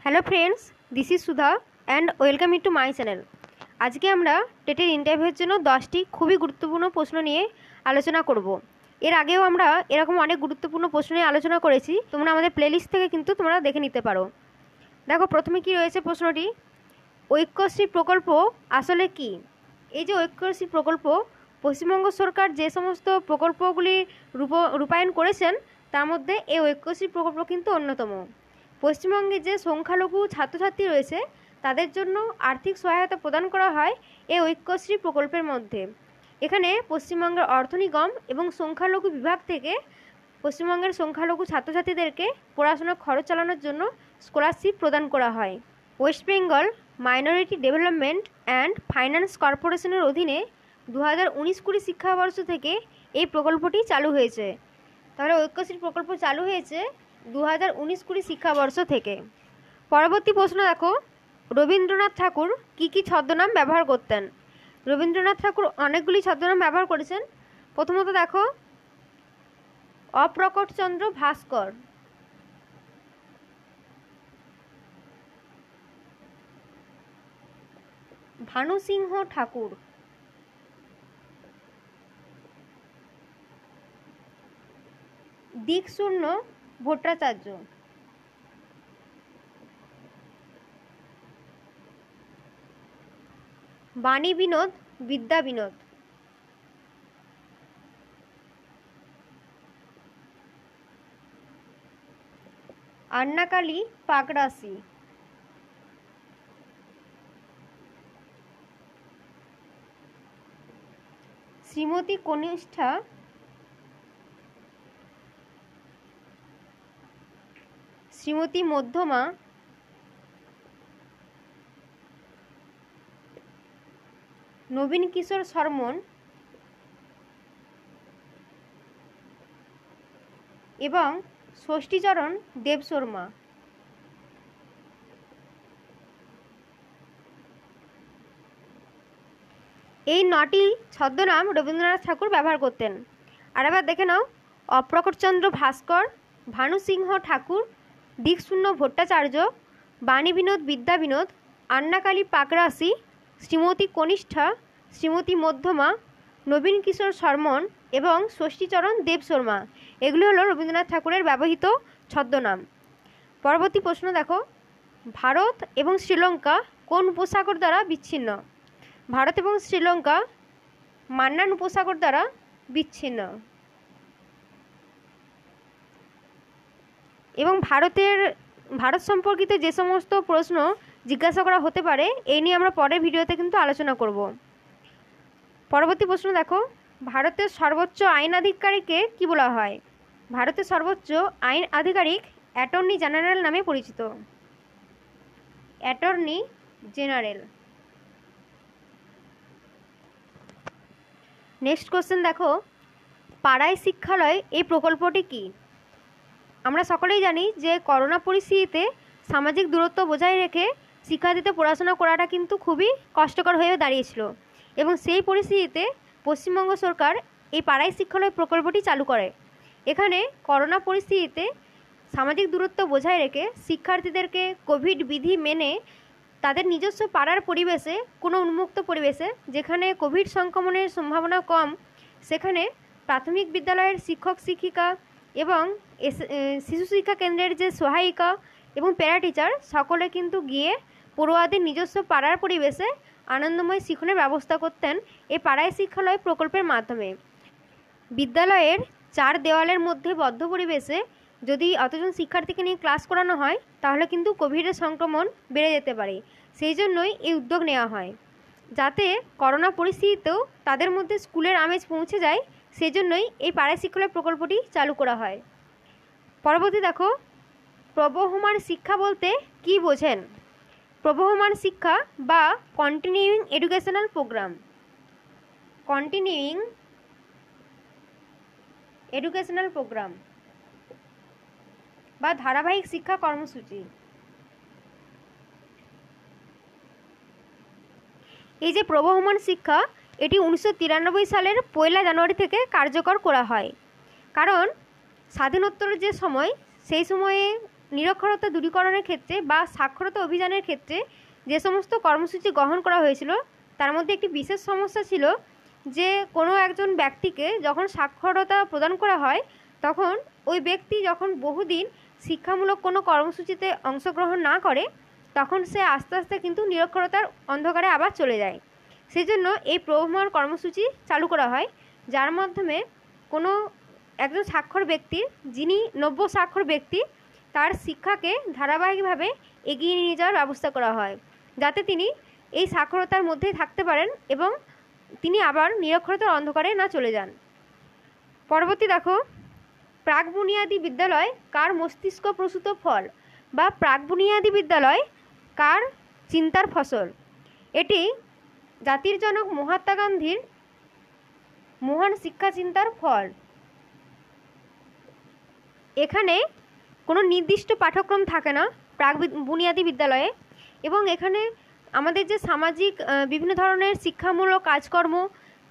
Hello friends, this is Sudha and welcome you to my channel. আজকে আমরা টেটের ইন্টারভিউয়ের জন্য 10টি খুবই গুরুত্বপূর্ণ প্রশ্ন নিয়ে আলোচনা করব। এর আগেও আমরা এরকম অনেক গুরুত্বপূর্ণ প্রশ্ন নিয়ে আলোচনা করেছি, তোমরা আমাদের প্লেলিস্ট থেকে কিন্তু তোমরা দেখে নিতে পারো। দেখো প্রথমে কি রয়েছে প্রশ্নটি, ঐক্যশ্রী প্রকল্প আসলে কি? এই যে ঐক্যশ্রী প্রকল্প, পশ্চিমবঙ্গ সরকার যে সমস্ত প্রকল্পগুলি রূপায়ণ করেছেন তার মধ্যে এই ঐক্যশ্রী প্রকল্প কিন্তু অন্যতম। পশ্চিমবঙ্গে যে সংখ্যালঘু ছাত্রছাত্রী রয়েছে তাদের জন্য আর্থিক সহায়তা প্রদান করা হয় এই ঐক্যশ্রী প্রকল্পের মধ্যে। এখানে পশ্চিমবঙ্গের অর্থ নিগম এবং সংখ্যালঘু বিভাগ থেকে পশ্চিমবঙ্গের সংখ্যালঘু ছাত্রছাত্রীদেরকে পড়াশোনার খরচ চালানোর জন্য স্কলারশিপ প্রদান করা হয়। West Bengal minority development and finance কর্পোরেশনের অধীনে 2019-20 শিক্ষাবর্ষ থেকে এই প্রকল্পটি চালু হয়েছে। তাহলে ঐক্যশ্রী প্রকল্প চালু হয়েছে 2019-20 শিক্ষাবর্ষ থেকে। পরবর্তী প্রশ্ন দেখো, রবীন্দ্রনাথ ঠাকুর কী কী ছদ্মনাম ব্যবহার করতেন? রবীন্দ্রনাথ ঠাকুর অনেকগুলি ছদ্মনাম ব্যবহার করেছেন। প্রথমত দেখো, অপ্রকটচন্দ্র ভাস্কর, ভানুসিংহ ঠাকুর, দিকশূন্য ভট্টাচার্য, বাণী বিনোদ বিদ্যা বিনোদ, আন্নাকালী পাকরাশি, শ্রীমতী কনিষ্ঠা, শ্রীমতী মধ্যমা, নবীন কিশোর শর্মন এবং ষষ্ঠীচরণ দেবশর্মা। এই 9টি ছদ্মনাম রবীন্দ্রনাথ ঠাকুর ব্যবহার করতেন। আর এবার দেখে নাও, অপ্রকটচন্দ্র ভাস্কর, ভানুসিংহ ঠাকুর, দিকশূন্য ভট্টাচার্য, বাণী বিনোদ বিদ্যা বিনোদ, আন্নাকালী পাকরাশি, শ্রীমতী কনিষ্ঠা, শ্রীমতী মধ্যমা, নবীন কিশোর শর্মন এবং ষষ্ঠীচরণ দেবশর্মা, এগুলি হলো রবীন্দ্রনাথ ঠাকুরের ব্যবহৃত ছদ্মনাম। পরবর্তী প্রশ্ন দেখো, ভারত এবং শ্রীলঙ্কা কোন উপসাগর দ্বারা বিচ্ছিন্ন? ভারত এবং শ্রীলঙ্কা মান্নান উপসাগর দ্বারা বিচ্ছিন্ন। এবং ভারত সম্পর্কিত যে সমস্ত প্রশ্ন জিজ্ঞাসা করা হতে পারে এই নিয়ে আমরা পরের ভিডিওতে কিন্তু আলোচনা করব। পরবর্তী প্রশ্ন দেখো, ভারতের সর্বোচ্চ আইন আধিকারিককে কি বলা হয়? ভারতের সর্বোচ্চ আইন আধিকারিক অ্যাটর্নি জেনারেল নামে পরিচিত। Attorney general. নেক্সট কোশ্চেন দেখো, পাড়ায় শিক্ষালয় এই প্রকল্পটি কি? আমরা সকলেই জানি যে করোনা পরিস্থিতিতে সামাজিক দূরত্ব বজায় রেখে শিক্ষার্থীদের পড়াশোনা করাটা কিন্তু খুবই কষ্টকর হয়ে দাঁড়িয়েছিল, এবং সেই পরিস্থিতিতে পশ্চিমবঙ্গ সরকার এই পাড়ায় শিক্ষালয় প্রকল্পটি চালু করে। এখানে করোনা পরিস্থিতিতে সামাজিক দূরত্ব বজায় রেখে শিক্ষার্থীদেরকে কোভিড বিধি মেনে তাদের নিজস্ব পাড়ার পরিবেশে, কোনো উন্মুক্ত পরিবেশে যেখানে কোভিড সংক্রমণের সম্ভাবনা কম, সেখানে প্রাথমিক বিদ্যালয়ের শিক্ষক শিক্ষিকা এবং শিশু শিক্ষা কেন্দ্রের যে সহায়িকা এবং প্যারা টিচার সকলে কিন্তু গিয়ে পড়ুয়াদের নিজস্ব পাড়ার পরিবেশে আনন্দময় শিক্ষণের ব্যবস্থা করতেন এই পাড়ায় শিক্ষালয় প্রকল্পের মাধ্যমে। বিদ্যালয়ের 4 দেওয়ালের মধ্যে বদ্ধ পরিবেশে যদি অতজন শিক্ষার্থীকে নিয়ে ক্লাস করানো হয় তাহলে কিন্তু কোভিডের সংক্রমণ বেড়ে যেতে পারে। সেই জন্যই এই উদ্যোগ নেওয়া হয়, যাতে করোনা পরিস্থিতিতেও তাদের মধ্যে স্কুলের আমেজ পৌঁছে যায়। সেই জন্যই এই পাড়ায় শিক্ষালয় প্রকল্পটি চালু করা হয়। পরবর্তী দেখো, প্রবহমান শিক্ষা বলতে কি বোঝেন? প্রবহমান শিক্ষা বা continuing educational programme, continuing educational programme বা ধারাবাহিক শিক্ষা কর্মসূচি। এই যে প্রবহমান শিক্ষা, এটি 1993 সালের 1 জানুয়ারি থেকে কার্যকর করা হয়। কারণ স্বাধীনোত্তর যে সময়, সেই সময়ে নিরক্ষরতা দূরীকরণের ক্ষেত্রে বা সাক্ষরতা অভিযানের ক্ষেত্রে যে সমস্ত কর্মসূচি গ্রহণ করা হয়েছিল তার মধ্যে একটি বিশেষ সমস্যা ছিল যে কোনো একজন ব্যক্তিকে যখন সাক্ষরতা প্রদান করা হয় তখন ওই ব্যক্তি যখন বহুদিন শিক্ষামূলক কোনো কর্মসূচিতে অংশগ্রহণ না করে তখন সে আস্তে আস্তে কিন্তু নিরক্ষরতার অন্ধকারে আবার চলে যায়। সেই জন্য এই প্রভাবময় কর্মসূচি চালু করা হয়, যার মাধ্যমে কোনো একজন স্বাক্ষর ব্যক্তির, যিনি নব্য স্বাক্ষর ব্যক্তি, তার শিক্ষাকে ধারাবাহিকভাবে এগিয়ে নিয়ে যাওয়ার ব্যবস্থা করা হয়, যাতে তিনি এই সাক্ষরতার মধ্যেই থাকতে পারেন এবং তিনি আবার নিরক্ষরতার অন্ধকারে না চলে যান। পরবর্তী দেখো, প্রাক বুনিয়াদী বিদ্যালয় কার মস্তিষ্ক প্রসূত ফল বা প্রাক বুনিয়াদী বিদ্যালয় কার চিন্তার ফসল? এটি জাতির জনক মহাত্মা গান্ধীর মহান শিক্ষা চিন্তার ফল। এখানে কোনো নির্দিষ্ট পাঠ্যক্রম থাকে না প্রাক বুনিয়াদী বিদ্যালয়ে, এবং এখানে আমাদের যে সামাজিক বিভিন্ন ধরনের শিক্ষামূলক কাজকর্ম,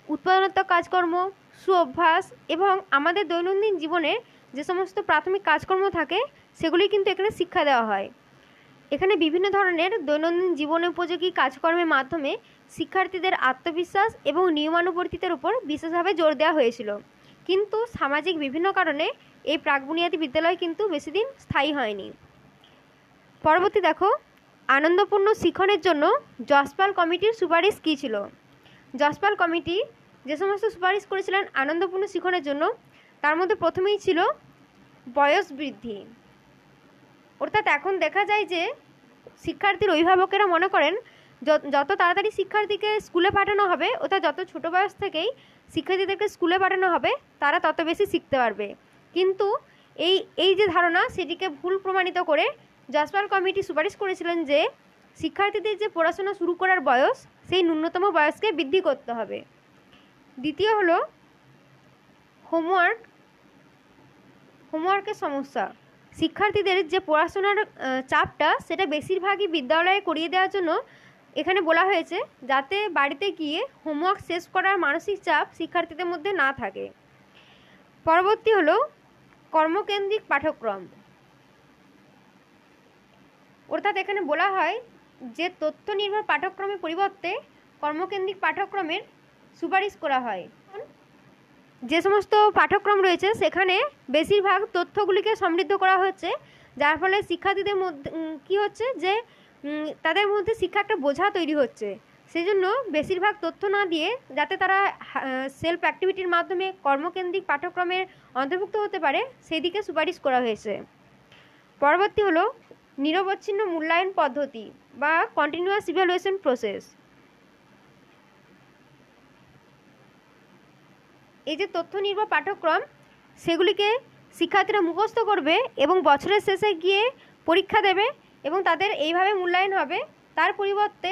উৎপাদনাত্মক কাজকর্ম, সুঅভ্যাস এবং আমাদের দৈনন্দিন জীবনে যে সমস্ত প্রাথমিক কাজকর্ম থাকে সেগুলি কিন্তু এখানে শিক্ষা দেওয়া হয়। এখানে বিভিন্ন ধরনের দৈনন্দিন জীবন উপযোগী কাজকর্মের মাধ্যমে শিক্ষার্থীদের আত্মবিশ্বাস এবং নিয়মানুবর্তিতার উপর বিশেষভাবে জোর দেওয়া হয়েছিল। কিন্তু সামাজিক বিভিন্ন কারণে এই প্রাক বুনিয়াদী বিদ্যালয় কিন্তু বেশি দিন স্থায়ী হয়নি। পরবর্তী দেখো, আনন্দপূর্ণ শিক্ষণের জন্য যশপাল কমিটির সুপারিশ কী ছিল? যশপাল কমিটি যে সমস্ত সুপারিশ করেছিলেন আনন্দপূর্ণ শিক্ষণের জন্য তার মধ্যে প্রথমেই ছিল বয়স বৃদ্ধি। অর্থাৎ এখন দেখা যায় যে শিক্ষার্থীর অভিভাবকেরা মনে করেন যত তাড়াতাড়ি শিক্ষার্থীকে স্কুলে পাঠানো হবে, অর্থাৎ যত ছোটো বয়স থেকেই শিক্ষার্থীদেরকে স্কুলে পাঠানো হবে তারা তত বেশি শিখতে পারবে। কিন্তু এই যে ধারণা সেটিকে ভুল প্রমাণিত করে যশপাল কমিটি সুপারিশ করেছিলেন যে শিক্ষার্থীদের যে পড়াশোনা শুরু করার বয়স সেই ন্যূনতম বয়সকে বৃদ্ধি করতে হবে। দ্বিতীয় হলো হোমওয়ার্কের সমস্যা। শিক্ষার্থীদের যে পড়াশোনার চাপটা সেটা বেশিরভাগই বিদ্যালয়ে করিয়ে দেওয়ার জন্য এখানে বলা হয়েছে যাতে বাড়িতে গিয়ে হোমওয়ার্ক শেষ করার মানসিক চাপ শিক্ষার্থীদের মধ্যে না থাকে। পরবর্তী হলো কর্মকেন্দ্রিক পাঠ্যক্রম। অর্থাৎ এখানে বলা হয় যে তথ্য নির্ভর পাঠ্যক্রমের পরিবর্তে কর্মকেন্দ্রিক পাঠ্যক্রমের সুপারিশ করা হয়। যে সমস্ত পাঠ্যক্রম রয়েছে সেখানে বেশিরভাগ তথ্যগুলিকে সমৃদ্ধ করা হচ্ছে, যার ফলে শিক্ষার্থীদের মধ্যে কী হচ্ছে যে তাদের মধ্যে শিক্ষা একটা বোঝা তৈরি হচ্ছে। সেই জন্য বেশিরভাগ তথ্য না দিয়ে যাতে তারা সেলফ অ্যাক্টিভিটির মাধ্যমে কর্মকেন্দ্রিক পাঠ্যক্রমের অন্তর্ভুক্ত হতে পারে সেই দিকে সুপারিশ করা হয়েছে। পরবর্তী হলো নিরবচ্ছিন্ন মূল্যায়ন পদ্ধতি বা কন্টিনিউয়াস ইভ্যালুয়েশন প্রসেস। এই যে তথ্য নির্ভর পাঠ্যক্রম সেগুলিকে শিক্ষার্থীরা মুখস্থ করবে এবং বছরের শেষে গিয়ে পরীক্ষা দেবে এবং তাদের এইভাবে মূল্যায়ন হবে, তার পরিবর্তে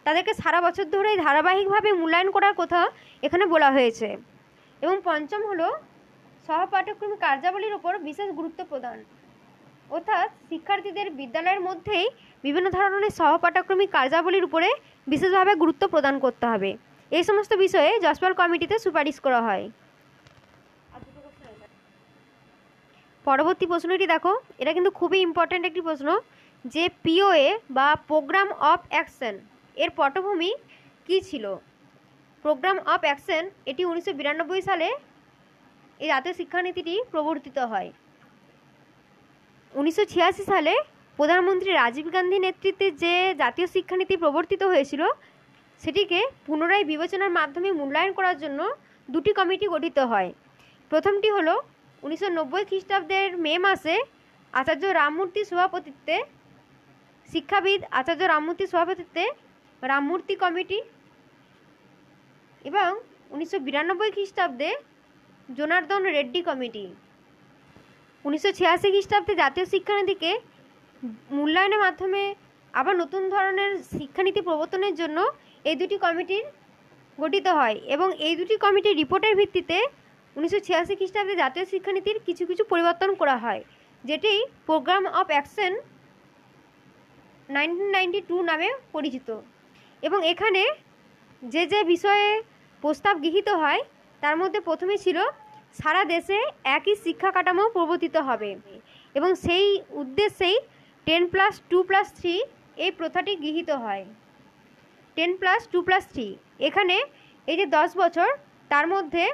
তাদেরকে সারা বছর ধরেই ধারাবাহিকভাবে মূল্যায়ন করার কথা এখানে বলা হয়েছে। এবং পঞ্চম হলো সহপাঠ্যক্রমিক কার্যাবলীর উপর বিশেষ গুরুত্ব প্রদান। অর্থাৎ শিক্ষার্থীদের বিদ্যালয়ের মধ্যেই বিভিন্ন ধরনের সহপাঠ্যক্রমিক কার্যাবলীর উপরে বিশেষভাবে গুরুত্ব প্রদান করতে হবে। এই সমস্ত বিষয়ে যশপাল কমিটিতে সুপারিশ করা হয়। পরবর্তী প্রশ্নটি দেখো, এটা কিন্তু খুবই ইম্পর্ট্যান্ট একটি প্রশ্ন, যে পিওএ বা প্রোগ্রাম অফ অ্যাকশন এর পটভূমি কী ছিল? প্রোগ্রাম অফ অ্যাকশন এটি 1992 সালে এই জাতীয় শিক্ষানীতিটি প্রবর্তিত হয়। 1986 সালে প্রধানমন্ত্রী রাজীব গান্ধী নেতৃত্বে যে জাতীয় শিক্ষানীতি প্রবর্তিত হয়েছিল সেটিকে পুনরায় বিবেচনার মাধ্যমে মূল্যায়ন করার জন্য দুটি কমিটি গঠিত হয়। প্রথমটি হলো 1990 খ্রিস্টাব্দের মে মাসে আচার্য রামমূর্তির সভাপতিত্বে, শিক্ষাবিদ আচার্য রামমূর্তির সভাপতিত্বে রামমূর্তি কমিটি, এবং 1992 খ্রিস্টাব্দে জনার্দন রেড্ডি কমিটি। 1986 খ্রিস্টাব্দে জাতীয় শিক্ষানীতিকে মূল্যায়নের মাধ্যমে আবার নতুন ধরনের শিক্ষানীতি প্রবর্তনের জন্য এই দুটি কমিটির গঠিত হয় এবং এই দুটি কমিটির রিপোর্টের ভিত্তিতে 1986 খ্রিস্টাব্দে জাতীয় শিক্ষানীতির কিছু কিছু পরিবর্তন করা হয়, যেটি প্রোগ্রাম অফ অ্যাকশন 1992 নামে পরিচিত। এবং এখানে যে যে বিষয়ে প্রস্তাব গৃহীত হয় তার মধ্যে প্রথমে ছিল সারা দেশে একই শিক্ষা কাঠামো প্রবর্তিত হবে এবং সেই উদ্দেশ্যেই 10+2+3 এই প্রথাটি গৃহীত হয়। 10+2+3 এখানে এই যে 10 বছর, তার মধ্যে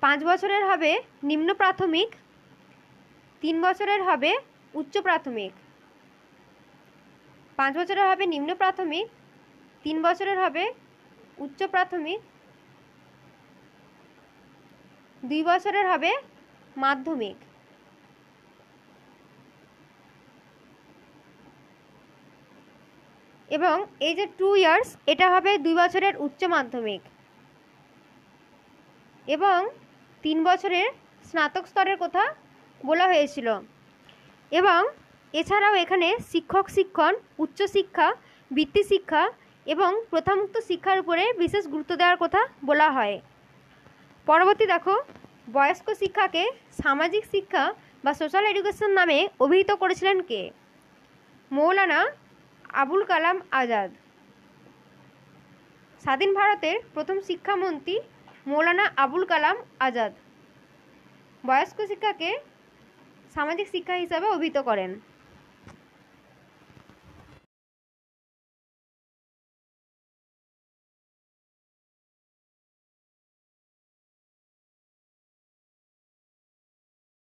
5 বছরের হবে নিম্ন প্রাথমিক, 3 বছরের হবে উচ্চ প্রাথমিক। 5 বছরের হবে নিম্ন প্রাথমিক, 3 বছরের হবে উচ্চ প্রাথমিক, 2 বছরের হবে মাধ্যমিক। এবং এই যে 2 ইয়ার্স, এটা হবে 2 বছরের উচ্চ মাধ্যমিক এবং 3 বছরের স্নাতক স্তরের কথা বলা হয়েছিল। এবং এছাড়াও এখানে শিক্ষক শিক্ষণ, উচ্চশিক্ষা, বৃত্তি শিক্ষা এবং প্রথামুক্ত শিক্ষার উপরে বিশেষ গুরুত্ব দেওয়ার কথা বলা হয়। পরবর্তী দেখো, বয়স্ক শিক্ষাকে সামাজিক শিক্ষা বা সোশ্যাল এডুকেশন নামে অভিহিত করেছিলেন কে? মৌলানা আবুল কালাম আজাদ। স্বাধীন ভারতের প্রথম শিক্ষামন্ত্রী মৌলানা আবুল কালাম আজাদ বয়স্ক শিক্ষাকে সামাজিক শিক্ষা হিসাবে অভিহিত করেন।